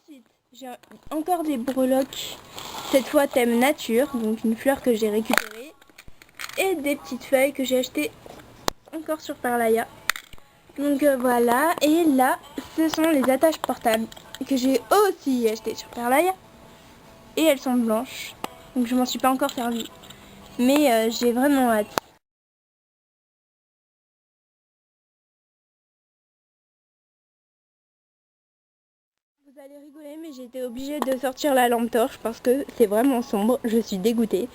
Ensuite, j'ai encore des breloques, cette fois thème nature, donc une fleur que j'ai récupérée, et des petites feuilles que j'ai achetées encore sur Parlaya. Donc voilà, et là, ce sont les attaches portables que j'ai aussi achetées sur Parlaya, et elles sont blanches, donc je m'en suis pas encore servie, mais j'ai vraiment hâte. Vous allez rigoler, mais j'ai été obligée de sortir la lampe torche parce que c'est vraiment sombre, je suis dégoûtée.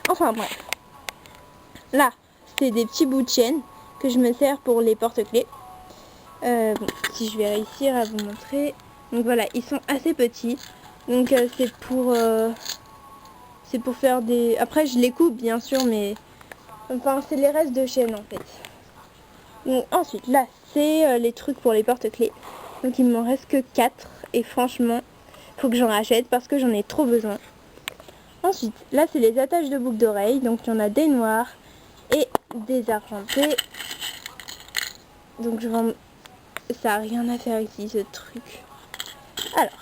Enfin bref. Là, c'est des petits bouts de chaîne que je me sers pour les porte-clés. Bon, si je vais réussir à vous montrer. Donc voilà, ils sont assez petits. Donc c'est pour faire des... Après je les coupe bien sûr, mais... Enfin c'est les restes de chaîne en fait. Donc ensuite, là, c'est les trucs pour les porte-clés. Donc il m'en reste que 4 et franchement, faut que j'en rachète parce que j'en ai trop besoin. Ensuite, là c'est les attaches de boucles d'oreilles. Donc il y en a des noirs et des argentés. Donc je vais... Ça a rien à faire ici ce truc. Alors,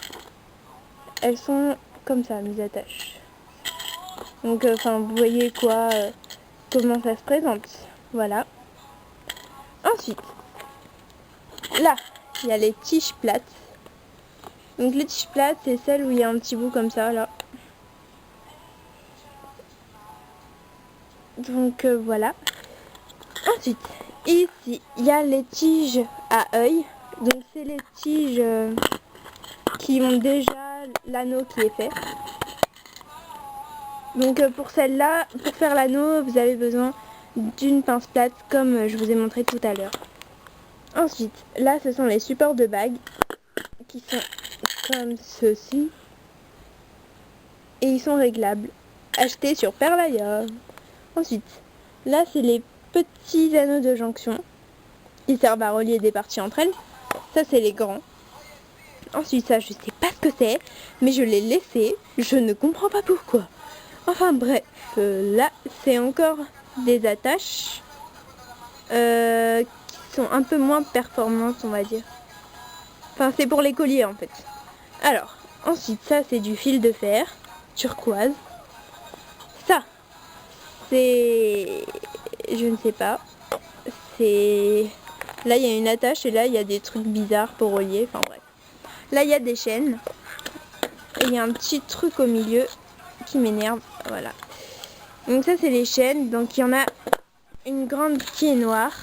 elles sont comme ça mes attaches. Donc enfin vous voyez quoi, comment ça se présente. Voilà. Ensuite, là, il y a les tiges plates. Donc les tiges plates, c'est celles où il y a un petit bout comme ça, là. Donc voilà. Ensuite, ici, il y a les tiges à œil. Donc c'est les tiges qui ont déjà l'anneau qui est fait. Donc pour celle-là, pour faire l'anneau, vous avez besoin d'une pince plate comme je vous ai montré tout à l'heure. Ensuite, là, ce sont les supports de bagues qui sont comme ceci. Et ils sont réglables. Achetés sur Parlaya. Ensuite, là, c'est les petits anneaux de jonction qui servent à relier des parties entre elles. Ça, c'est les grands. Ensuite, ça, je sais pas ce que c'est, mais je l'ai laissé. Je ne comprends pas pourquoi. Enfin bref, là, c'est encore des attaches qui sont un peu moins performantes, on va dire. Enfin, c'est pour les colliers, en fait. Alors, ensuite, ça, c'est du fil de fer turquoise. Ça, c'est... Je ne sais pas. C'est... Là, il y a une attache et là, il y a des trucs bizarres pour relier. Enfin, bref. Là, il y a des chaînes. Et il y a un petit truc au milieu qui m'énerve. Voilà. Donc ça, c'est les chaînes. Donc, il y en a une grande qui est noire.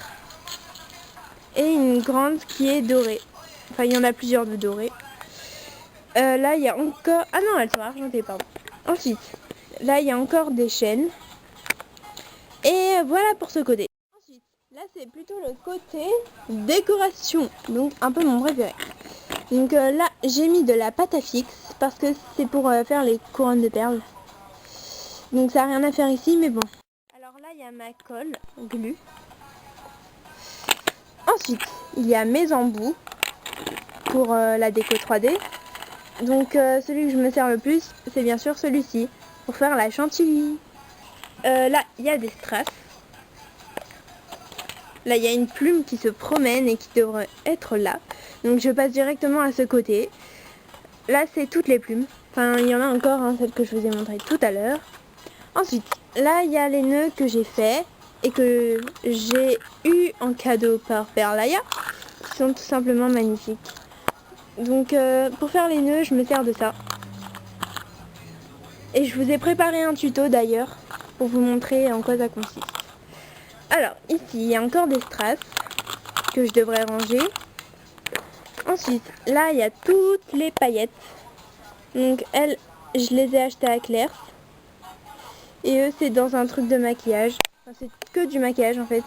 Et une grande qui est dorée. Enfin, il y en a plusieurs de dorées. Là, il y a encore... Ah non, elles sont argentées, pardon. Ensuite, là, il y a encore des chaînes. Et voilà pour ce côté. Ensuite, là, c'est plutôt le côté décoration. Donc, un peu mon préféré. Donc là, j'ai mis de la pâte à fixe parce que c'est pour faire les couronnes de perles. Donc, ça n'a rien à faire ici, mais bon. Alors là, il y a ma colle glue. Ensuite, il y a mes embouts pour la déco 3D. Donc celui que je me sers le plus, c'est bien sûr celui-ci, pour faire la chantilly. Là, il y a des strass. Là, il y a une plume qui se promène et qui devrait être là. Donc je passe directement à ce côté. Là, c'est toutes les plumes. Enfin, il y en a encore, hein, celle que je vous ai montrée tout à l'heure. Ensuite, là, il y a les nœuds que j'ai fait et que j'ai eu en cadeau par Parlaya, qui sont tout simplement magnifiques. Donc pour faire les nœuds, je me sers de ça. Et je vous ai préparé un tuto d'ailleurs pour vous montrer en quoi ça consiste. Alors ici, il y a encore des strass que je devrais ranger. Ensuite, là, il y a toutes les paillettes. Donc elles, je les ai achetées à Claire. Et eux, c'est dans un truc de maquillage. Enfin, c'est que du maquillage en fait.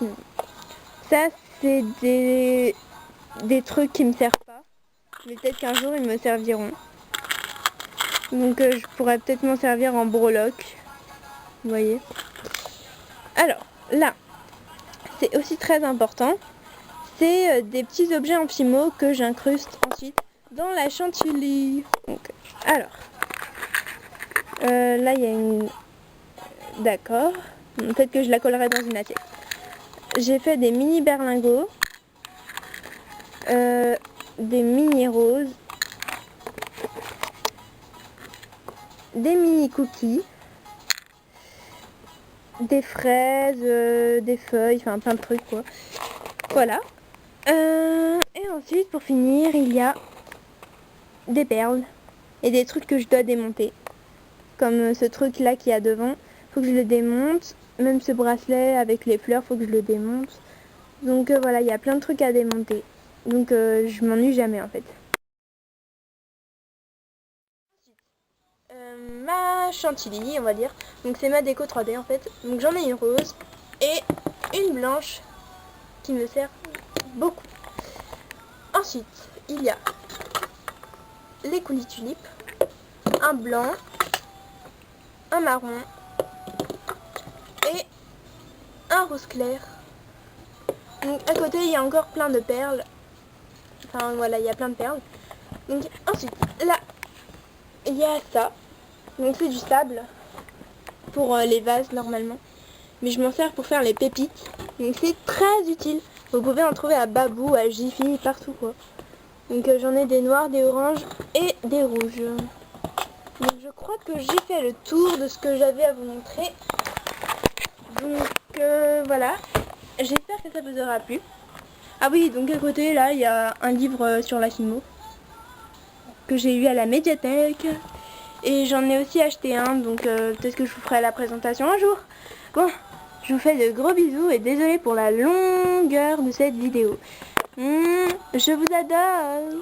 Ça, c'est des trucs qui me servent pas. Mais peut-être qu'un jour, ils me serviront. Donc je pourrais peut-être m'en servir en breloque. Vous voyez. Alors, là, c'est aussi très important. C'est des petits objets en fimo que j'incruste ensuite dans la chantilly. Donc, alors, là, il y a une... D'accord. Peut-être que je la collerai dans une assiette. J'ai fait des mini berlingots. Des mini roses. des mini cookies, des fraises, des feuilles, enfin plein de trucs quoi. Voilà. Et ensuite pour finir il y a des perles et des trucs que je dois démonter. Comme ce truc là qui y a devant, faut que je le démonte. Même ce bracelet avec les fleurs, faut que je le démonte. Donc voilà, il y a plein de trucs à démonter. Donc je m'ennuie jamais en fait. Ma chantilly, on va dire. Donc c'est ma déco 3D en fait. Donc j'en ai une rose et une blanche qui me sert beaucoup. Ensuite, il y a les coulis tulipes, un blanc, un marron et un rose clair. Donc à côté, il y a encore plein de perles. Enfin voilà, il y a plein de perles. Donc ensuite, là, il y a ça. Donc c'est du sable pour les vases normalement. Mais je m'en sers pour faire les pépites. Donc c'est très utile. Vous pouvez en trouver à Babou, à Jiffy, partout quoi. Donc j'en ai des noirs, des oranges et des rouges. Donc je crois que j'ai fait le tour de ce que j'avais à vous montrer. Donc voilà. J'espère que ça vous aura plu. Ah oui, donc à côté là, il y a un livre sur la chimo que j'ai eu à la médiathèque. Et j'en ai aussi acheté un, donc peut-être que je vous ferai la présentation un jour. Bon, je vous fais de gros bisous et désolé pour la longueur de cette vidéo. Je vous adore.